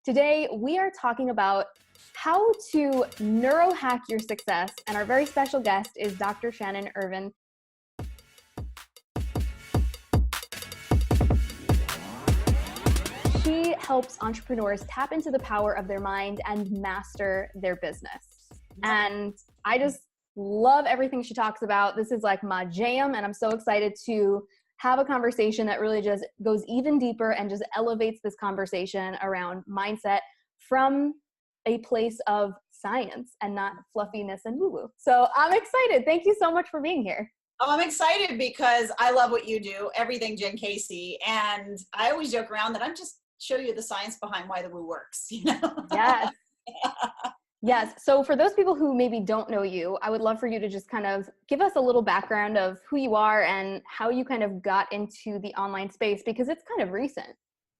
Today, we are talking about how to neurohack your success, and our very special guest is Dr. Shannon Irvine. She helps entrepreneurs tap into the power of their mind and master their business. And I just love everything she talks about. This is like my jam, and I'm so excited to have a conversation that really just goes even deeper and just elevates this conversation around mindset from a place of science and not fluffiness and woo-woo. So I'm excited. Thank you so much for being here. Oh, I'm excited because I love what you do, everything Jen Casey. And I always joke around that I'm just show you the science behind why the woo works, you know? Yes. Yes. So for those people who maybe don't know you, I would love for you to just kind of give us a little background of who you are and how you kind of got into the online space, because it's kind of recent.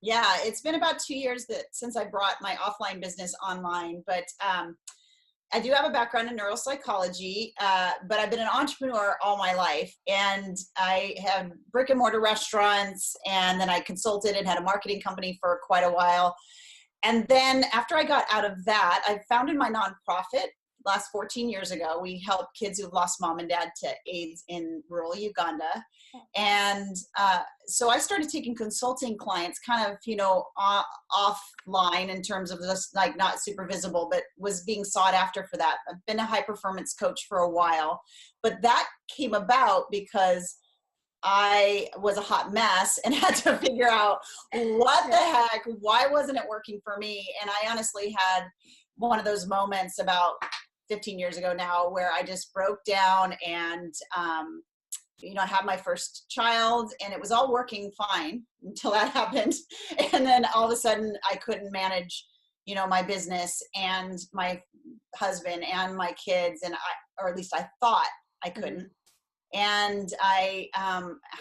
Yeah, it's been about 2 years since I brought my offline business online, but I do have a background in neuropsychology, but I've been an entrepreneur all my life, and I had brick and mortar restaurants, and then I consulted and had a marketing company for quite a while. And then after I got out of that, I founded my nonprofit last 14 years ago. We help kids who've lost mom and dad to AIDS in rural Uganda. And so I started taking consulting clients kind of, you know, offline in terms of just like not super visible, but was being sought after for that. I've been a high performance coach for a while, but that came about because I was a hot mess and had to figure out what the heck, why wasn't it working for me? And I honestly had one of those moments about 15 years ago now where I just broke down and, you know, I had my first child and it was all working fine until that happened. And then all of a sudden I couldn't manage, you know, my business and my husband and my kids. And or at least I thought I couldn't. Mm-hmm. And I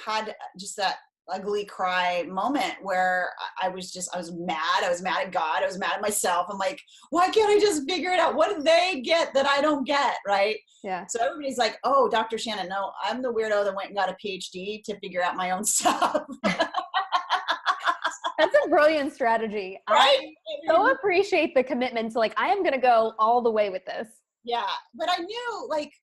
had just that ugly cry moment where I was mad. I was mad at God. I was mad at myself. I'm like, why can't I just figure it out? What do they get that I don't get? Right. Yeah. So everybody's like, oh, Dr. Shannon, no, I'm the weirdo that went and got a PhD to figure out my own stuff. That's a brilliant strategy. Right? I so appreciate the commitment to like, I am going to go all the way with this. Yeah. But I knew like,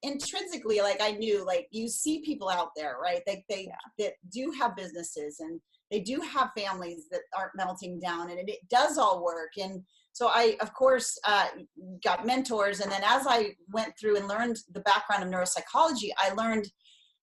intrinsically, like I knew, like you see people out there, right? They that do have businesses and they do have families that aren't melting down, and it does all work. And so I, of course, got mentors. And then as I went through and learned the background of neuropsychology, I learned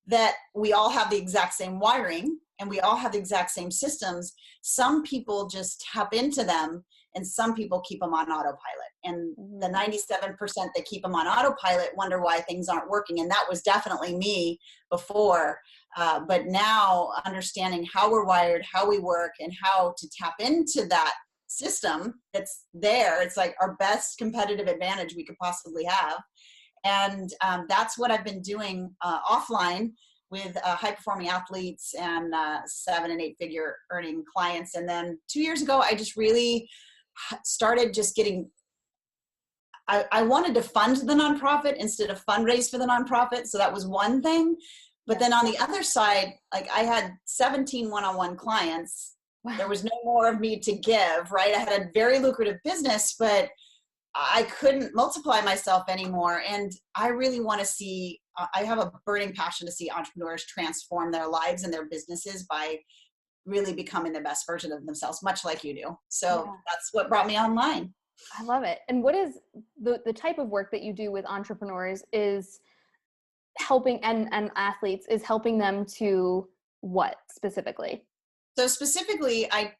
that we all have the exact same wiring and we all have the exact same systems. Some people just tap into them and some people keep them on autopilot. And the 97% that keep them on autopilot wonder why things aren't working. And that was definitely me before. But now understanding how we're wired, how we work, and how to tap into that system that's there, it's like our best competitive advantage we could possibly have. And that's what I've been doing offline with high-performing athletes and 7- and 8-figure earning clients. And then 2 years ago, I just really started just getting, I wanted to fund the nonprofit instead of fundraise for the nonprofit. So that was one thing. But then on the other side, like I had 17 one-on-one clients. Wow. There was no more of me to give, right? I had a very lucrative business, but I couldn't multiply myself anymore. And I really want to see, I have a burning passion to see entrepreneurs transform their lives and their businesses by really becoming the best version of themselves, much like you do. So that's what brought me online. I love it. And what is the type of work that you do with entrepreneurs is helping and athletes is helping them to what specifically? So specifically, I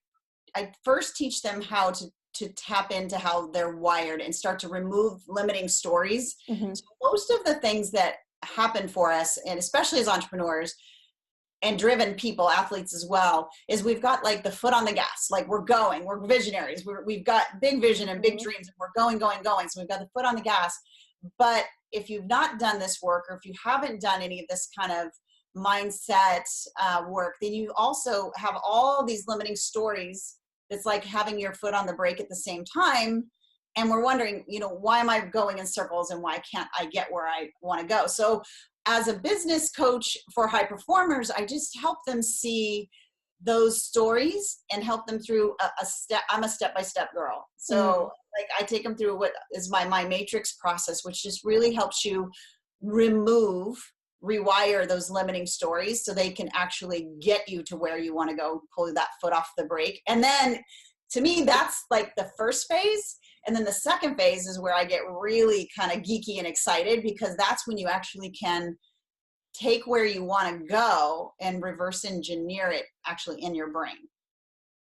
first teach them how to tap into how they're wired and start to remove limiting stories. Mm-hmm. So most of the things that happen for us, and especially as entrepreneurs and driven people, athletes as well, is we've got like the foot on the gas, like we're visionaries, we've got big vision and big dreams, and we're going. So we've got the foot on the gas. But if you've not done this work, or if you haven't done any of this kind of mindset work, then you also have all these limiting stories. It's like having your foot on the brake at the same time. And we're wondering, you know, why am I going in circles and why can't I get where I want to go? So as a business coach for high performers, I just help them see those stories and help them through a step. I'm a step-by-step girl. So like I take them through what is my matrix process, which just really helps you rewire those limiting stories so they can actually get you to where you want to go, pull that foot off the brake. And then to me, that's like the first phase. And then the second phase is where I get really kind of geeky and excited, because that's when you actually can take where you want to go and reverse engineer it actually in your brain.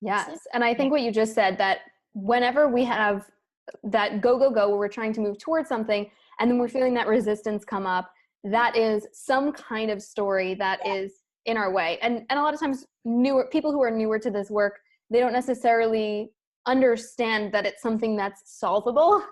Yes. And I think what you just said, that whenever we have that go, where we're trying to move towards something, and then we're feeling that resistance come up, that is some kind of story that is in our way. And a lot of times people who are newer to this work, they don't necessarily understand that it's something that's solvable.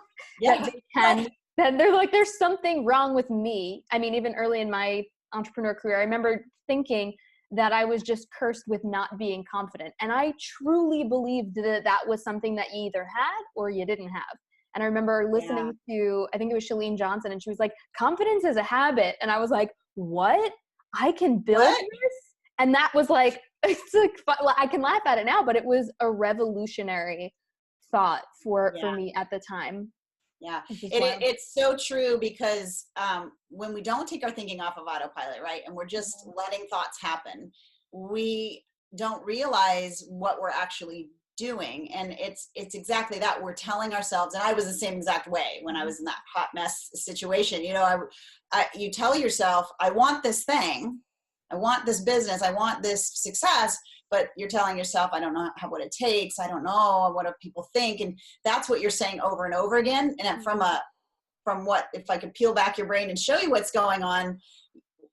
That they can, that they're like, there's something wrong with me. I mean, even early in my entrepreneur career, I remember thinking that I was just cursed with not being confident. And I truly believed that that was something that you either had or you didn't have. And I remember listening to, I think it was Chalene Johnson, and she was like, confidence is a habit. And I was like, what? I can build this? And that was like, it's like, I can laugh at it now, but it was a revolutionary thought for me at the time. Yeah, it's so true, because when we don't take our thinking off of autopilot, right, and we're just letting thoughts happen, we don't realize what we're actually doing. And it's exactly that. We're telling ourselves, and I was the same exact way when I was in that hot mess situation. You know, you tell yourself, I want this thing, I want this business, I want this success, but you're telling yourself, I don't know what it takes. I don't know what do people think. And that's what you're saying over and over again. And from what, if I could peel back your brain and show you what's going on,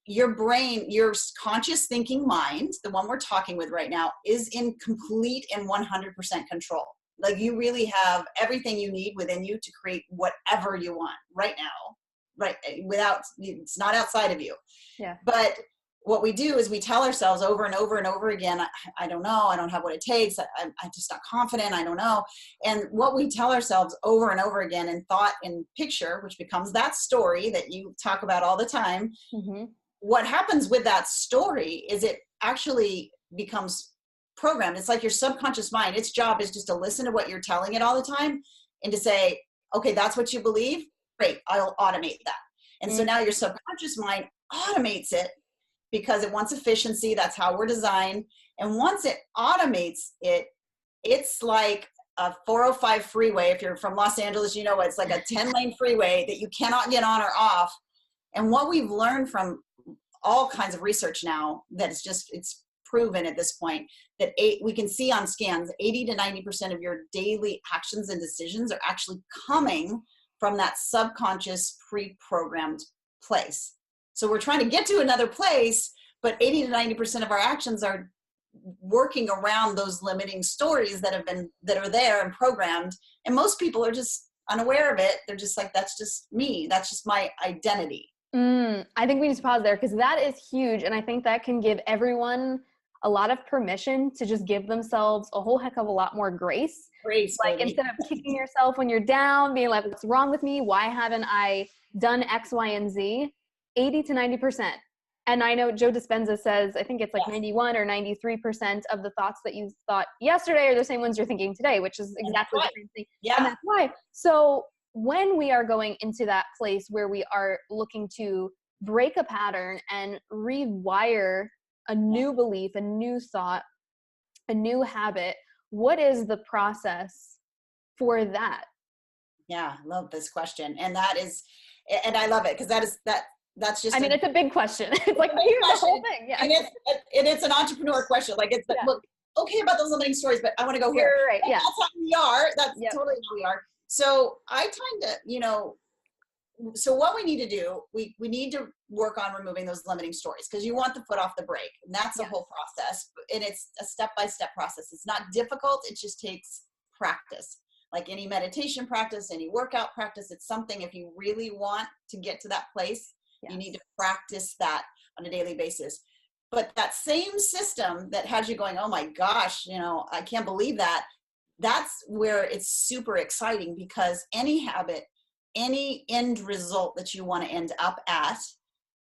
your brain, your conscious thinking mind, the one we're talking with right now, is in complete and 100% control. Like you really have everything you need within you to create whatever you want right now, right? It's not outside of you. Yeah. But what we do is we tell ourselves over and over and over again, I don't know, I don't have what it takes, I'm just not confident, I don't know. And what we tell ourselves over and over again in thought and picture, which becomes that story that you talk about all the time, what happens with that story is it actually becomes programmed. It's like your subconscious mind, its job is just to listen to what you're telling it all the time and to say, okay, that's what you believe, great, I'll automate that. And so now your subconscious mind automates it, because it wants efficiency. That's how we're designed. And once it automates it, it's like a 405 freeway. If you're from Los Angeles, you know, it's like a 10-lane freeway that you cannot get on or off. And what we've learned from all kinds of research now, that it's proven at this point, that we can see on scans, 80 to 90% of your daily actions and decisions are actually coming from that subconscious pre-programmed place. So we're trying to get to another place, but 80 to 90% of our actions are working around those limiting stories that are there and programmed. And most people are just unaware of it. They're just like, that's just me. That's just my identity. I think we need to pause there, because that is huge. And I think that can give everyone a lot of permission to just give themselves a whole heck of a lot more grace. Like instead of kicking yourself when you're down, being like, what's wrong with me? Why haven't I done X, Y, and Z? 80 to 90%. And I know Joe Dispenza says, I think it's like 91 or 93% of the thoughts that you thought yesterday are the same ones you're thinking today, which is exactly the same thing. Yeah. And that's why. So when we are going into that place where we are looking to break a pattern and rewire a new belief, a new thought, a new habit, what is the process for that? Yeah, I love this question. And I love it, because that's just, I mean, it's a big question. It's like, here's the whole thing. Yeah. And it's an entrepreneur question. Like, it's like, look, okay about those limiting stories, but I want to go here. Right. Yeah. That's how we are. That's totally how we are. So I tend to, so what we need to do, we need to work on removing those limiting stories, because you want the foot off the brake. And that's the whole process. And it's a step-by-step process. It's not difficult. It just takes practice. Like any meditation practice, any workout practice, it's something, if you really want to get to that place, you need to practice that on a daily basis. But that same system that has you going, oh my gosh, I can't believe that. That's where it's super exciting, because any habit, any end result that you want to end up at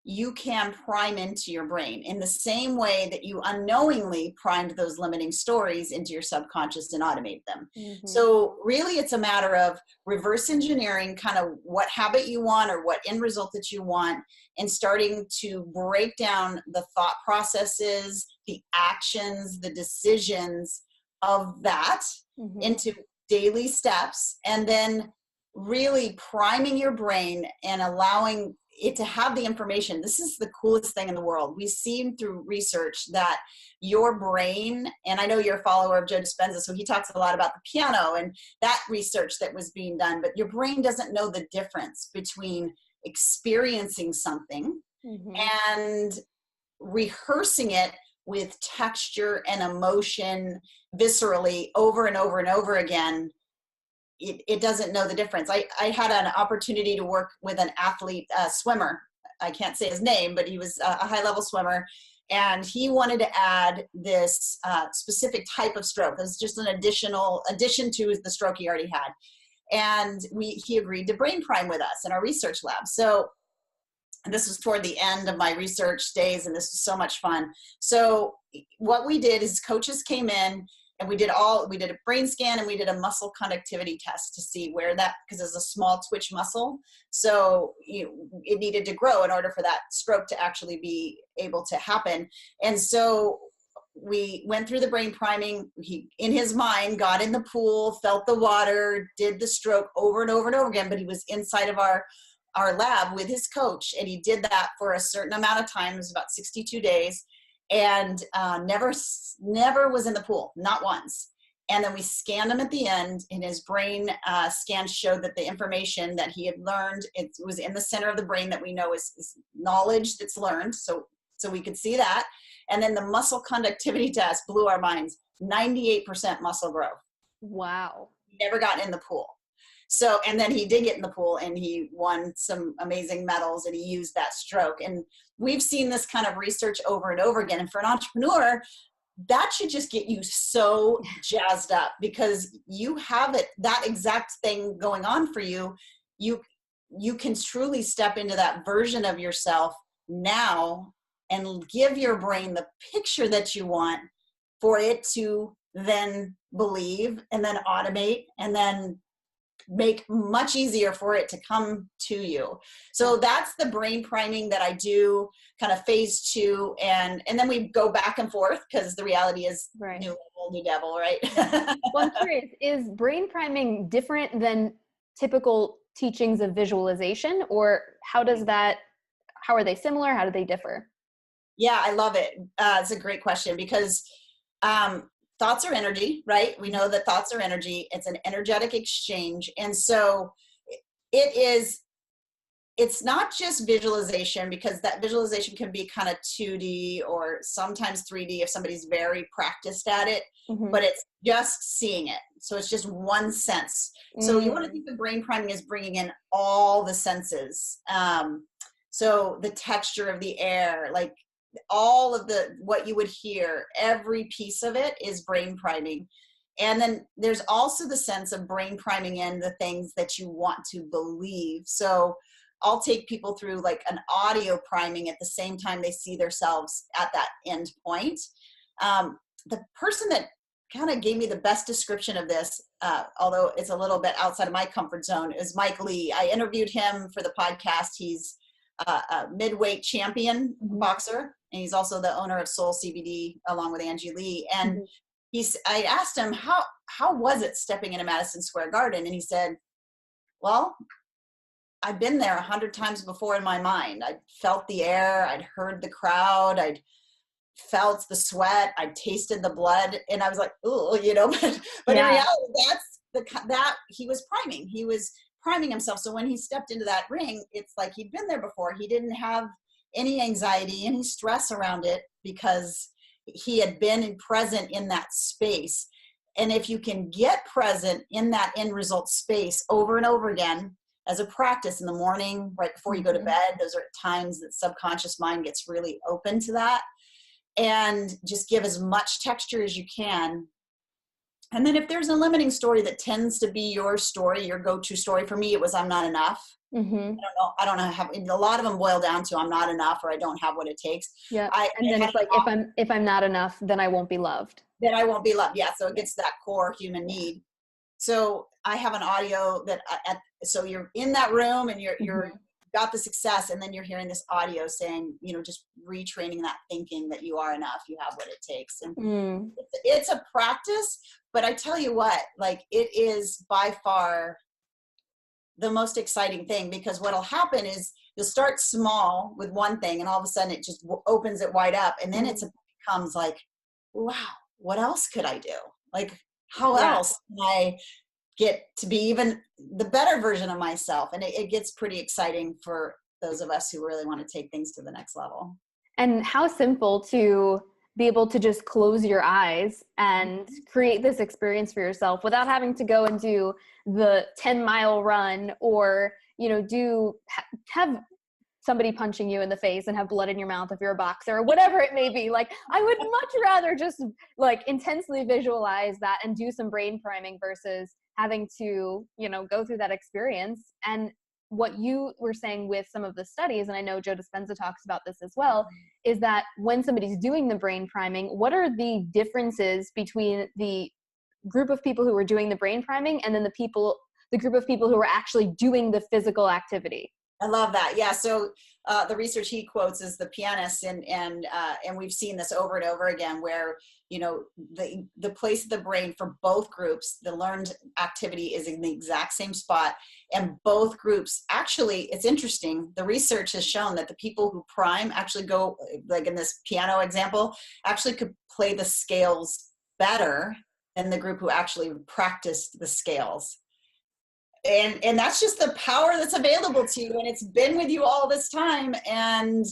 you can prime into your brain in the same way that you unknowingly primed those limiting stories into your subconscious and automate them. So really it's a matter of reverse engineering kind of what habit you want or what end result that you want, and starting to break down the thought processes, the actions, the decisions of that into daily steps, and then really priming your brain and allowing it to have the information. This is the coolest thing in the world. We've seen through research that your brain, and I know you're a follower of Joe Dispenza, so he talks a lot about the piano and that research that was being done, but your brain doesn't know the difference between experiencing something and rehearsing it with texture and emotion viscerally over and over and over again. It doesn't know the difference. I had an opportunity to work with an athlete, swimmer. I can't say his name, but he was a high-level swimmer, and he wanted to add this specific type of stroke. It was just an addition to the stroke he already had. And he agreed to brain prime with us in our research lab. So this was toward the end of my research days, and this was so much fun. So what we did is coaches came in, and we did a brain scan, and we did a muscle conductivity test to see where that, because it's a small twitch muscle. So it needed to grow in order for that stroke to actually be able to happen. And so we went through the brain priming. He, in his mind, got in the pool, felt the water, did the stroke over and over and over again, but he was inside of our lab with his coach. And he did that for a certain amount of time. It was about 62 days. And never was in the pool, not once. And then we scanned him at the end, and his brain scan showed that the information that he had learned, it was in the center of the brain that we know is knowledge that's learned. So we could see that. And then the muscle conductivity test blew our minds. 98% muscle growth. Wow. Never gotten in the pool. So, and then he did get in the pool, and he won some amazing medals, and he used that stroke. And we've seen this kind of research over and over again. And for an entrepreneur, that should just get you so jazzed up, because you have that exact thing going on for you. You can truly step into that version of yourself now and give your brain the picture that you want for it to then believe and then automate and then make much easier for it to come to you. So that's the brain priming that I do, kind of phase 2. And then we go back and forth, because the reality is new level, new devil, right? Well, I'm curious, is brain priming different than typical teachings of visualization, or how are they similar? How do they differ? Yeah, I love it. It's a great question, because thoughts are energy, right? We know that thoughts are energy. It's an energetic exchange. And so it's not just visualization, because that visualization can be kind of 2D or sometimes 3D if somebody's very practiced at it, but it's just seeing it. So it's just one sense. So you want to think of brain priming as bringing in all the senses. So the texture of the air, like all of what you would hear, every piece of it is brain priming. And then there's also the sense of brain priming in the things that you want to believe. So I'll take people through like an audio priming at the same time they see themselves at that end point. The person that kind of gave me the best description of this, although it's a little bit outside of my comfort zone, is Mike Lee. I interviewed him for the podcast. He's a midweight champion boxer, and he's also the owner of Soul CBD along with Angie Lee. And I asked him, how was it stepping into Madison Square Garden? And he said, well, I've been there 100 times before in my mind. I felt the air, I'd heard the crowd, I'd felt the sweat, I'd tasted the blood, and I was like, oh, but in reality, that he was priming. He was priming himself. So when he stepped into that ring, it's like he'd been there before. He didn't have any anxiety, any stress around it, because he had been present in that space. And if you can get present in that end result space over and over again as a practice in the morning, right before you go to bed, those are times that subconscious mind gets really open to that, and just give as much texture as you can. And then if there's a limiting story that tends to be your story, your go-to story, for me, it was I'm not enough. Mm-hmm. I don't know how, a lot of them boil down to I'm not enough, or I don't have what it takes. Yeah. And then it's like, if I'm not enough, then I won't be loved. Then I won't be loved. Yeah. So it gets to that core human need. So I have an audio that so you're in that room and you're got the success, and then you're hearing this audio saying, you know, just retraining that thinking that you are enough, you have what it takes. And it's a practice, but I tell you what, like, it is by far the most exciting thing, because what'll happen is you'll start small with one thing, and all of a sudden it just opens it wide up. And then it becomes like, wow, what else could I do? Like, how else can I get to be even the better version of myself? And it gets pretty exciting for those of us who really want to take things to the next level. And how simple to be able to just close your eyes and create this experience for yourself without having to go and do the 10-mile run, or, you know, have somebody punching you in the face and have blood in your mouth if you're a boxer, or whatever it may be. Like, I would much rather just like intensely visualize that and do some brain priming versus having to, you know, go through that experience. And what you were saying with some of the studies, and I know Joe Dispenza talks about this as well, is that when somebody's doing the brain priming, what are the differences between the group of people who are doing the brain priming and then the group of people who are actually doing the physical activity? I love that. Yeah. So the research he quotes is the pianist, and we've seen this over and over again, where, you know, the place of the brain for both groups, the learned activity is in the exact same spot. And both groups, actually, it's interesting. The research has shown that the people who prime actually go, like in this piano example, actually could play the scales better than the group who actually practiced the scales. And that's just the power that's available to you, and it's been with you all this time. And,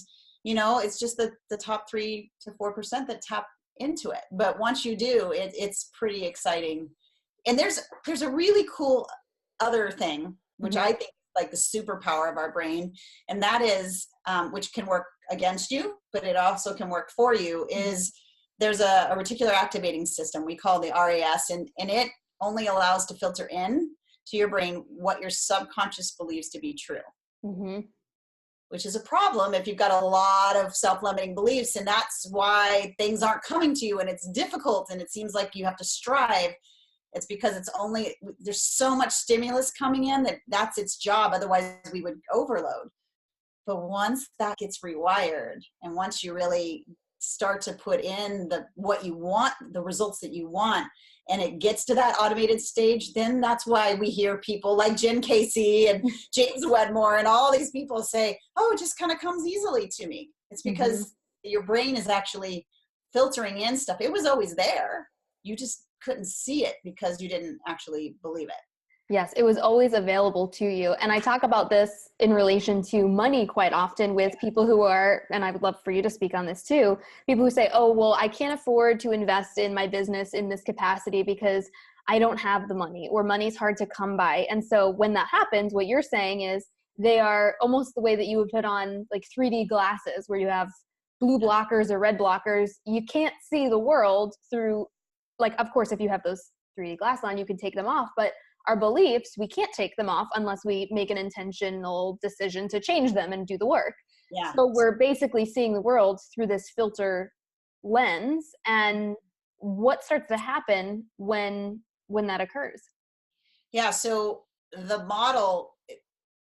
you know, it's just the top 3 to 4% that tap into it. But once you do, it's pretty exciting. And there's a really cool other thing, which I think is like the superpower of our brain, and that is, which can work against you, but it also can work for you, is there's a reticular activating system we call the RAS, and it only allows to filter in to your brain what your subconscious believes to be true, which is a problem if you've got a lot of self-limiting beliefs. And that's why things aren't coming to you, and it's difficult, and it seems like you have to strive. It's because there's so much stimulus coming in that's its job. Otherwise we would overload. But once that gets rewired, and once you really start to put in what you want, the results that you want, and it gets to that automated stage, then that's why we hear people like Jen Casey and James Wedmore and all these people say, oh, it just kind of comes easily to me. It's because your brain is actually filtering in stuff. It was always there. You just couldn't see it because you didn't actually believe it. Yes, it was always available to you. And I talk about this in relation to money quite often with people who are, and I would love for you to speak on this too, people who say, oh, well, I can't afford to invest in my business in this capacity because I don't have the money, or money's hard to come by. And so when that happens, what you're saying is they are almost the way that you would put on like 3D glasses where you have blue blockers or red blockers. You can't see the world through, like, of course, if you have those 3D glasses on, you can take them off, but our beliefs, we can't take them off unless we make an intentional decision to change them and do the work. Yeah. So we're basically seeing the world through this filter lens. And what starts to happen when that occurs? Yeah. So the model,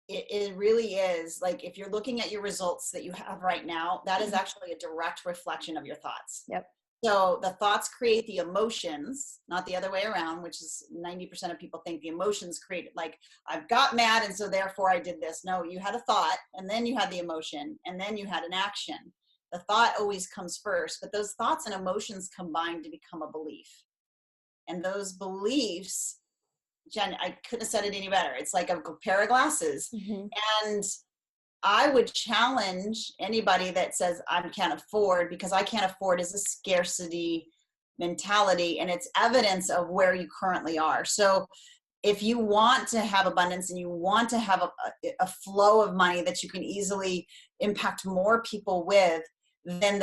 it really is like, if you're looking at your results that you have right now, that is actually a direct reflection of your thoughts. Yep. So the thoughts create the emotions, not the other way around, which is 90% of people think the emotions create, like, I've got mad and so therefore I did this. No, you had a thought, and then you had the emotion, and then you had an action. The thought always comes first, but those thoughts and emotions combine to become a belief. And those beliefs, Jen, I couldn't have said it any better. It's like a pair of glasses. And I would challenge anybody that says I can't afford, because I can't afford is a scarcity mentality, and it's evidence of where you currently are. So if you want to have abundance and you want to have a flow of money that you can easily impact more people with, then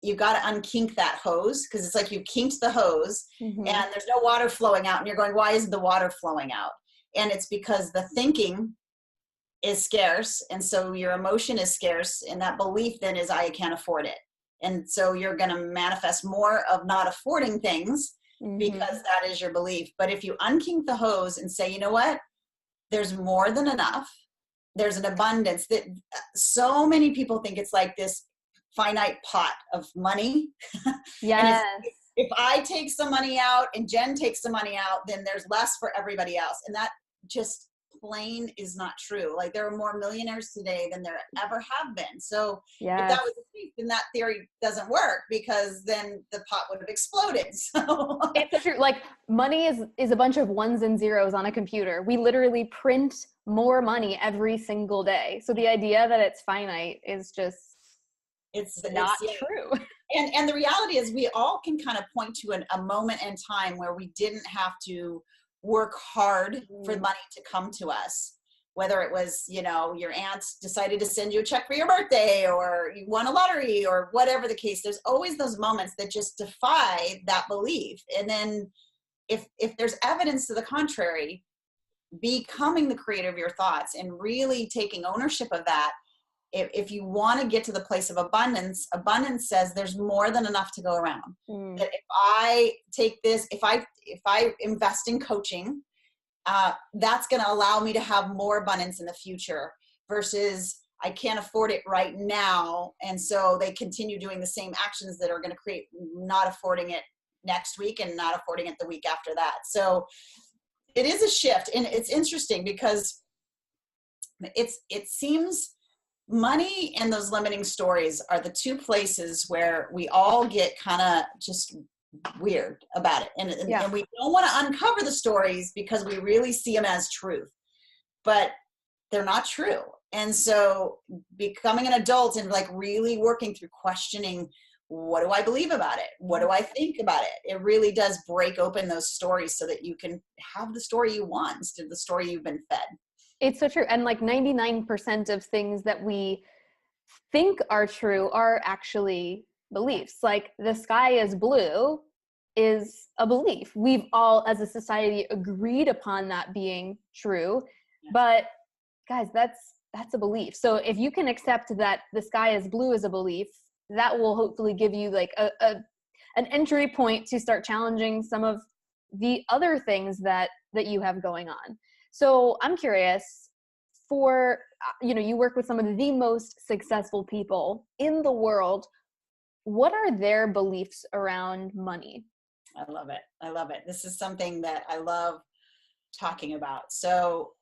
you got to unkink that hose, because it's like you kinked the hose and there's no water flowing out, and you're going, why isn't the water flowing out? And it's because the thinking is scarce, and so your emotion is scarce, and that belief then is, I can't afford it. And so you're going to manifest more of not affording things because that is your belief. But if you unkink the hose and say, you know what, there's more than enough, there's an abundance, that so many people think it's like this finite pot of money. Yes. If I take some money out and Jen takes some money out, then there's less for everybody else. And that just plain is not true. Like, there are more millionaires today than there ever have been. So if that was the case, then that theory doesn't work, because then the pot would have exploded. So it's so true. Like, money is a bunch of ones and zeros on a computer. We literally print more money every single day. So the idea that it's finite is just, it's not true. And the reality is, we all can kind of point to a moment in time where we didn't have to work hard for money to come to us. Whether it was, you know, your aunt decided to send you a check for your birthday, or you won a lottery, or whatever the case, there's always those moments that just defy that belief. And then if there's evidence to the contrary, becoming the creator of your thoughts and really taking ownership of that. If you want to get to the place of abundance says there's more than enough to go around. That if I take this, if I invest in coaching, that's going to allow me to have more abundance in the future, versus I can't afford it right now. And so they continue doing the same actions that are going to create not affording it next week and not affording it the week after that. So it is a shift. And it's interesting because it seems money and those limiting stories are the two places where we all get kind of just weird about it. And we don't want to uncover the stories because we really see them as truth, but they're not true. And so becoming an adult and like really working through questioning, what do I believe about it? What do I think about it? It really does break open those stories so that you can have the story you want instead of the story you've been fed. It's so true. And like 99% of things that we think are true are actually beliefs. Like, the sky is blue is a belief. We've all, as a society, agreed upon that being true. But guys, that's a belief. So if you can accept that the sky is blue as a belief, that will hopefully give you like an entry point to start challenging some of the other things that you have going on. So I'm curious, for, you work with some of the most successful people in the world. What are their beliefs around money? I love it. I love it. This is something that I love talking about. So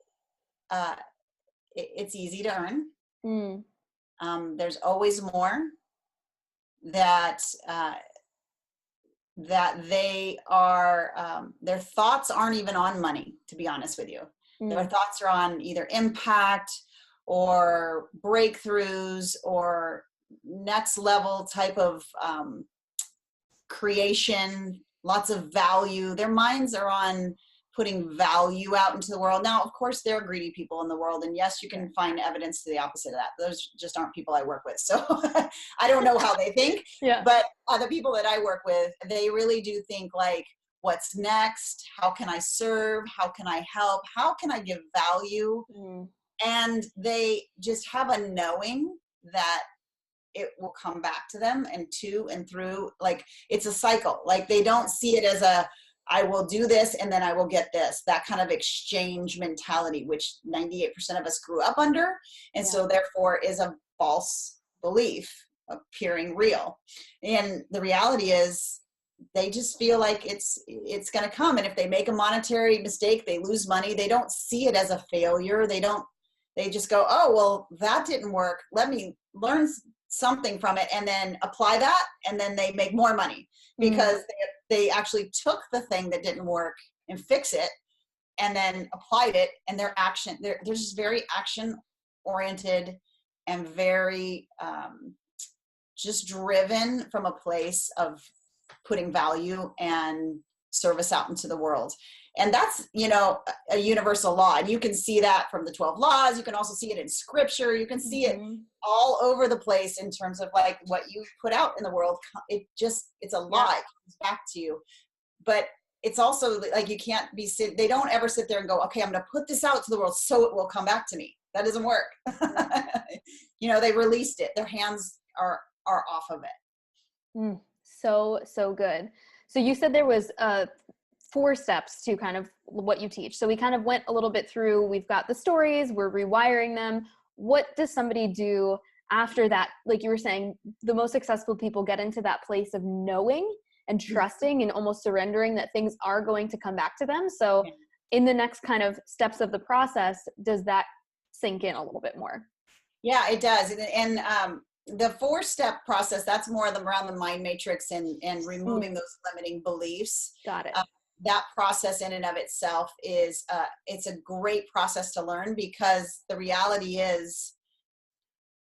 it's easy to earn. There's always more. That they are, their thoughts aren't even on money, to be honest with you. Their thoughts are on either impact or breakthroughs or next level type of creation, lots of value. Their minds are on putting value out into the world. Now, of course, there are greedy people in the world. And yes, you can find evidence to the opposite of that. Those just aren't people I work with. So I don't know how they think. But the people that I work with, they really do think like, what's next? How can I serve? How can I help? How can I give value? And they just have a knowing that it will come back to them and to and through. Like, it's a cycle. Like, they don't see it as I will do this and then I will get this, that kind of exchange mentality, which 98% of us grew up under. And so therefore is a false belief appearing real. And the reality is they just feel like it's going to come. And if they make a monetary mistake, they lose money. They don't see it as a failure. They just go, oh, well, that didn't work. Let me learn something from it and then apply that. And then they make more money because they actually took the thing that didn't work and fix it and then applied it. And they're just very action oriented and very just driven from a place of putting value and service out into the world. And that's, you know, a universal law. And you can see that from the 12 laws. You can also see it in scripture. You can see it all over the place in terms of like what you put out in the world. It's a law. It comes back to you. But it's also like, you can't they don't ever sit there and go, okay, I'm going to put this out to the world so it will come back to me. That doesn't work. You know, they released it. Their hands are off of it. So good. So you said there was 4 steps to kind of what you teach. So we kind of went a little bit through, we've got the stories, we're rewiring them. What does somebody do after that? Like you were saying, the most successful people get into that place of knowing and trusting and almost surrendering that things are going to come back to them. So in the next kind of steps of the process, does that sink in a little bit more? Yeah, it does. And the 4-step process, that's more around the mind matrix and removing those limiting beliefs. Got it. That process in and of itself is, it's a great process to learn, because the reality is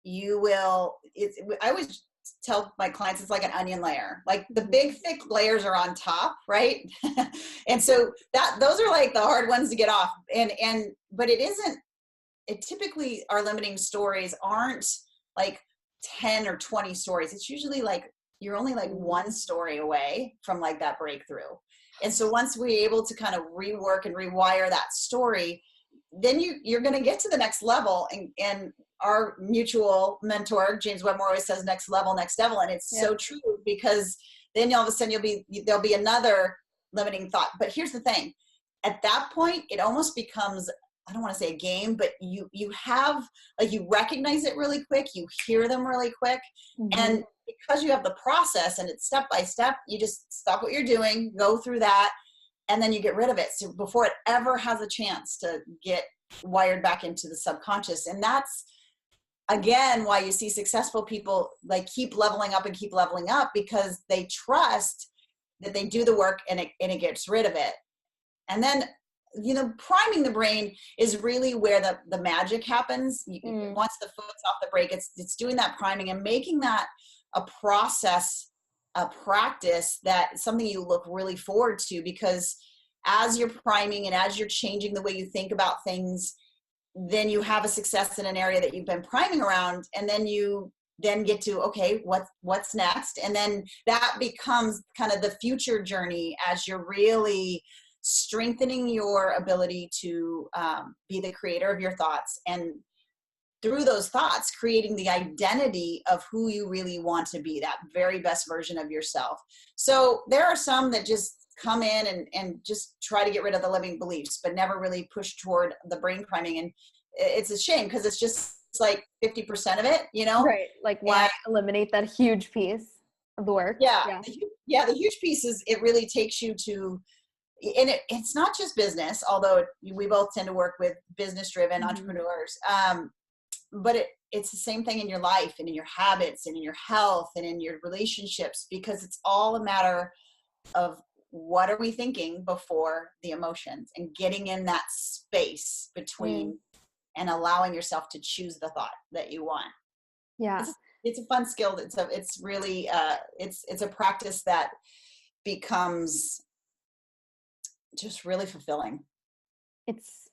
I always tell my clients, it's like an onion layer. Like the big thick layers are on top, right? And so those are like the hard ones to get off. But it typically, our limiting stories aren't like 10 or 20 stories. It's usually like, you're only like 1 story away from like that breakthrough. And so once we're able to kind of rework and rewire that story, then you're going to get to the next level. And our mutual mentor, James Wedmore, always says next level, next devil. And it's so true, because then all of a sudden there'll be another limiting thought. But here's the thing. At that point, it almost becomes, I don't want to say a game, but you have, like, you recognize it really quick. You hear them really quick. And because you have the process and it's step by step, you just stop what you're doing, go through that, and then you get rid of it. So before it ever has a chance to get wired back into the subconscious. And that's, again, why you see successful people like keep leveling up, because they trust that they do the work and it gets rid of it. And then, you know, priming the brain is really where the magic happens. Once the foot's off the brake, it's doing that priming and making that a process, a practice, that something you look really forward to, because as you're priming and as you're changing the way you think about things, then you have a success in an area that you've been priming around, and then you get to, okay, what's next? And then that becomes kind of the future journey as you're really strengthening your ability to be the creator of your thoughts, and through those thoughts, creating the identity of who you really want to be, that very best version of yourself. So there are some that just come in and just try to get rid of the limiting beliefs, but never really push toward the brain priming. And it's a shame, because it's just like 50% of it, you know? Right. Like, why eliminate that huge piece of the work? Yeah. The huge piece is, it really takes you to, and it's not just business, although we both tend to work with business-driven entrepreneurs. But it's the same thing in your life and in your habits and in your health and in your relationships, because it's all a matter of what are we thinking before the emotions, and getting in that space between and allowing yourself to choose the thought that you want. Yeah. It's a fun skill. It's really, it's a practice that becomes just really fulfilling. It's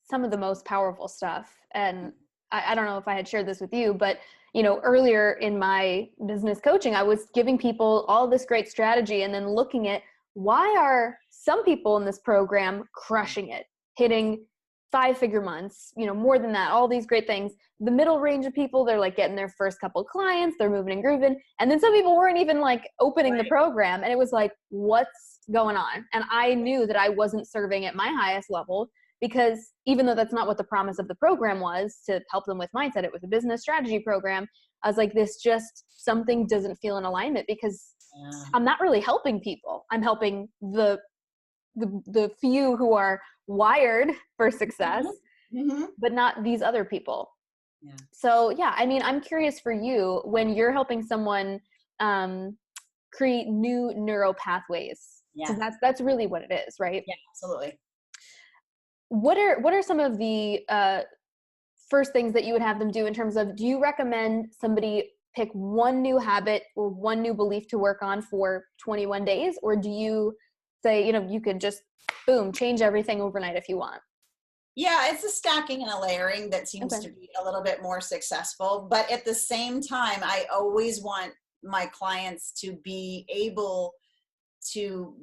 some of the most powerful stuff. And I don't know if I had shared this with you, but, you know, earlier in my business coaching, I was giving people all this great strategy and then looking at, why are some people in this program crushing it, hitting 5-figure months, you know, more than that, all these great things. The middle range of people, they're like getting their first couple clients, they're moving and grooving. And then some people weren't even like opening the program. And it was like, what's going on? And I knew that I wasn't serving at my highest level, because even though that's not what the promise of the program was, to help them with mindset, it was a business strategy program. I was like, something doesn't feel in alignment, because I'm not really helping people. I'm helping the few who are wired for success, but not these other people. Yeah. So yeah, I mean, I'm curious for you, when you're helping someone create new neural pathways, because that's really what it is, right? Yeah, absolutely. What are some of the first things that you would have them do in terms of, do you recommend somebody pick one new habit or one new belief to work on for 21 days? Or do you say, you could just boom, change everything overnight if you want? Yeah, it's a stacking and a layering that seems to be a little bit more successful. But at the same time, I always want my clients to be able to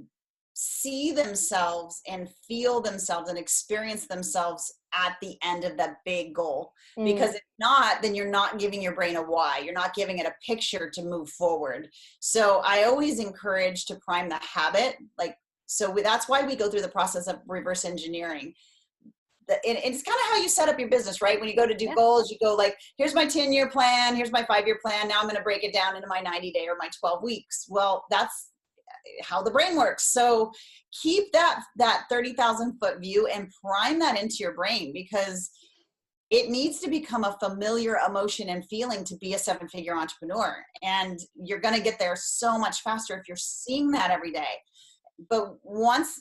see themselves and feel themselves and experience themselves at the end of that big goal. Because if not, then you're not giving your brain a why. You're not giving it a picture to move forward. So I always encourage to prime the habit. That's why we go through the process of reverse engineering. It's kind of how you set up your business, right? When you go to do goals, you go like, here's my 10-year plan, here's my 5-year plan. Now I'm going to break it down into my 90-day or my 12 weeks. Well, that's how the brain works. So keep that 30,000 foot view and prime that into your brain, because it needs to become a familiar emotion and feeling to be a 7-figure entrepreneur. And you're going to get there so much faster if you're seeing that every day. But once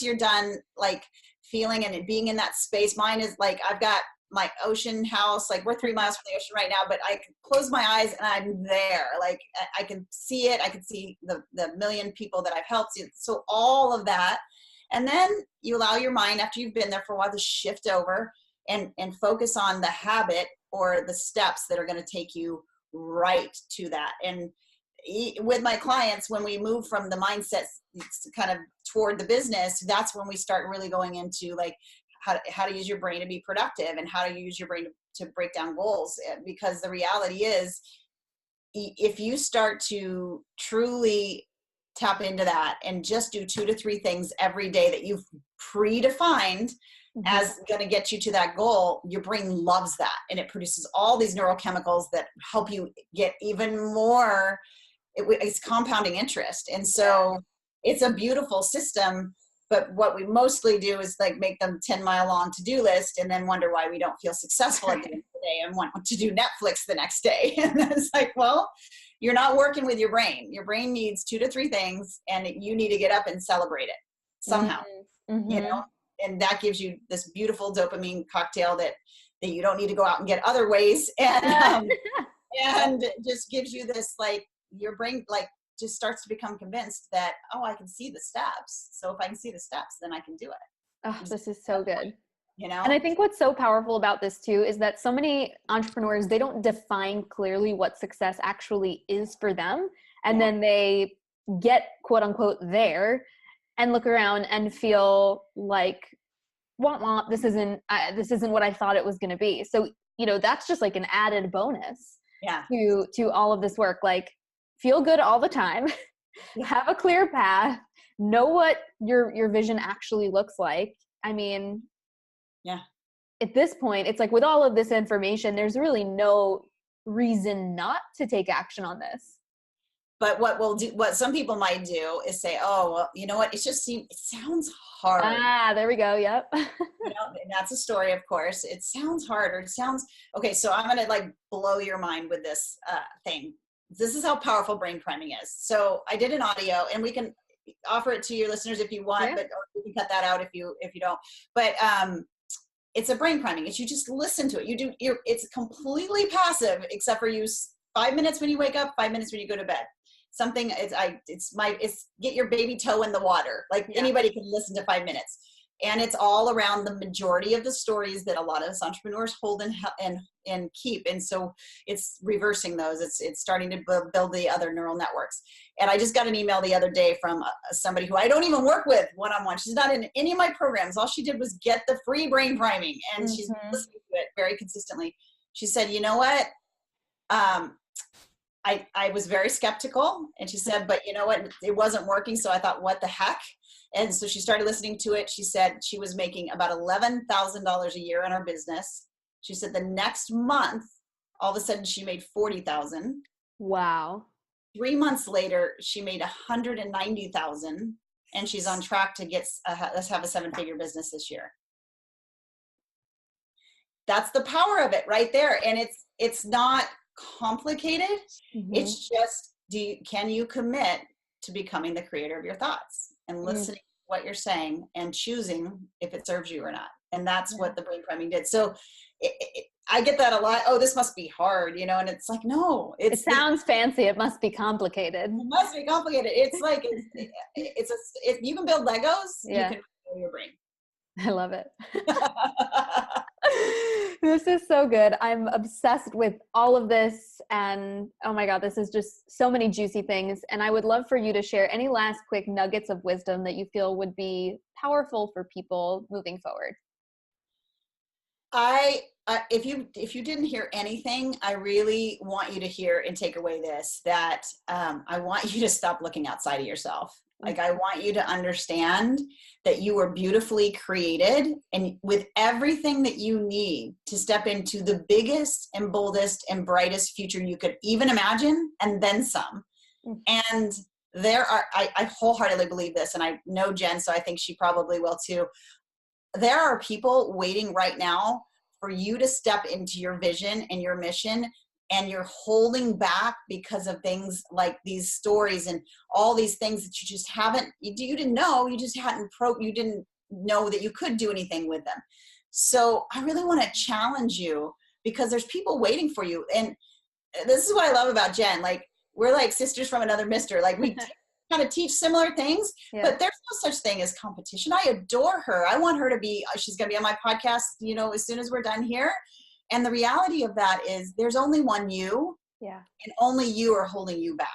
you're done, like feeling and being in that space, mine is like, I've got my ocean house, like we're 3 miles from the ocean right now, but I can close my eyes and I'm there. Like I can see it. I can see the million people that I've helped. So all of that. And then you allow your mind, after you've been there for a while, to shift over and focus on the habit or the steps that are going to take you right to that. And with my clients, when we move from the mindset kind of toward the business, that's when we start really going into like how to use your brain to be productive and how to use your brain to break down goals. Because the reality is, if you start to truly tap into that and just do 2 to 3 things every day that you've predefined as going to get you to that goal, your brain loves that. And it produces all these neurochemicals that help you get even more. It's compounding interest. And so it's a beautiful system. But what we mostly do is like make them 10-mile long to-do list and then wonder why we don't feel successful at the end of the day and want to do Netflix the next day. And it's like, well, you're not working with your brain. Your brain needs 2 to 3 things, and you need to get up and celebrate it somehow, and that gives you this beautiful dopamine cocktail that you don't need to go out and get other ways. And, and just gives you this, like, your brain, like, just starts to become convinced that, oh, I can see the steps. So if I can see the steps, then I can do it. Oh, this is so good. And I think what's so powerful about this too is that so many entrepreneurs, they don't define clearly what success actually is for them. And then they get quote unquote there and look around and feel like, womp womp, this isn't what I thought it was going to be. So, that's just like an added bonus to all of this work. Like, feel good all the time, have a clear path, know what your vision actually looks like. I mean, at this point, it's like with all of this information, there's really no reason not to take action on this. But what some people might do is say, oh, well, you know what? It sounds hard. There we go. Yep. And that's a story, of course. It sounds hard, or it sounds, okay, so I'm going to like blow your mind with this thing. This is how powerful brain priming is. So I did an audio, and we can offer it to your listeners if you want, but or you can cut that out if you don't. But it's a brain priming. It's you just listen to it. It's completely passive, except for 5 minutes when you wake up, 5 minutes when you go to bed. It's get your baby toe in the water. Like anybody can listen to 5 minutes. And it's all around the majority of the stories that a lot of us entrepreneurs hold and keep. And so it's reversing those. It's starting to build the other neural networks. And I just got an email the other day from somebody who I don't even work with one-on-one. She's not in any of my programs. All she did was get the free brain priming, and she's listening to it very consistently. She said, you know what? I was very skeptical, and she said, but you know what? It wasn't working. So I thought, what the heck? And so she started listening to it. She said she was making about $11,000 a year in her business. She said the next month, all of a sudden she made $40,000. Wow. 3 months later, she made $190,000, and she's on track to let's have a 7-figure business this year. That's the power of it right there. And it's not complicated. It's just, can you commit to becoming the creator of your thoughts and listening to what you're saying and choosing if it serves you or not? And that's what the brain priming did. So I get that a lot. Oh, this must be hard, and it's like, no, it sounds fancy. It must be complicated. It must be complicated. It's like, if you can build Legos, you can build your brain. I love it. This is so good. I'm obsessed with all of this. And oh my God, this is just so many juicy things. And I would love for you to share any last quick nuggets of wisdom that you feel would be powerful for people moving forward. If you didn't hear anything, I really want you to hear and take away this, that I want you to stop looking outside of yourself. Like, I want you to understand that you were beautifully created and with everything that you need to step into the biggest and boldest and brightest future you could even imagine, and then some. And I wholeheartedly believe this, and I know Jen, so I think she probably will too. There are people waiting right now for you to step into your vision and your mission, and you're holding back because of things like these stories and all these things that you just you didn't know, you just you didn't know that you could do anything with them. So I really want to challenge you, because there's people waiting for you. And this is what I love about Jen. Like, we're like sisters from another mister. Like, we kind of teach similar things, but there's no such thing as competition. I adore her. I want her to be, she's going to be on my podcast, as soon as we're done here. And the reality of that is there's only one you, and only you are holding you back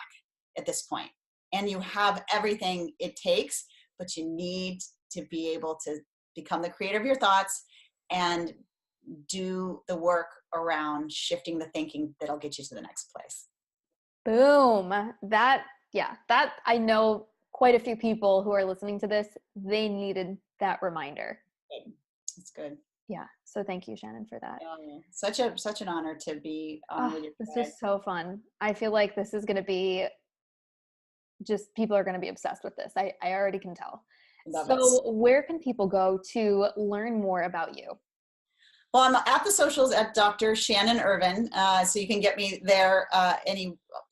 at this point. And you have everything it takes, but you need to be able to become the creator of your thoughts and do the work around shifting the thinking that'll get you to the next place. Boom. That I know quite a few people who are listening to this, they needed that reminder. It's good. Yeah. So thank you, Shannon, for that. Such an honor to be on with you. This was so fun. I feel like this is going to be people are going to be obsessed with this. I already can tell. Where can people go to learn more about you? Well, I'm at the socials at Dr. Shannon Irvine, so you can get me there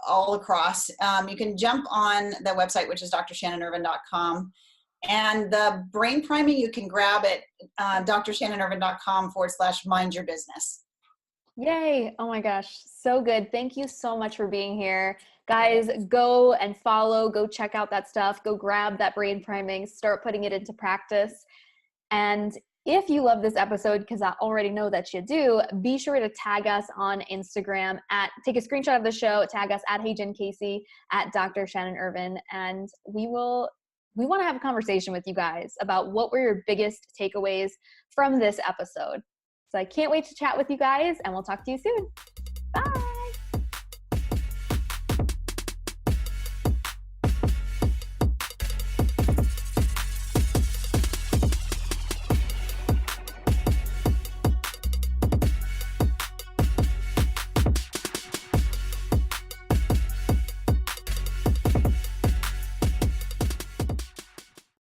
all across. You can jump on the website, which is drshannonirvine.com. And the brain priming you can grab at drshannonirvine.com/mind your business. Yay. Oh my gosh. So good. Thank you so much for being here. Guys, go and go check out that stuff. Go grab that brain priming, start putting it into practice. And if you love this episode, because I already know that you do, be sure to tag us on Instagram take a screenshot of the show, tag us at HeyJenCasey, at Dr. Shannon Irvine, and we want to have a conversation with you guys about what were your biggest takeaways from this episode. So I can't wait to chat with you guys, and we'll talk to you soon. Bye.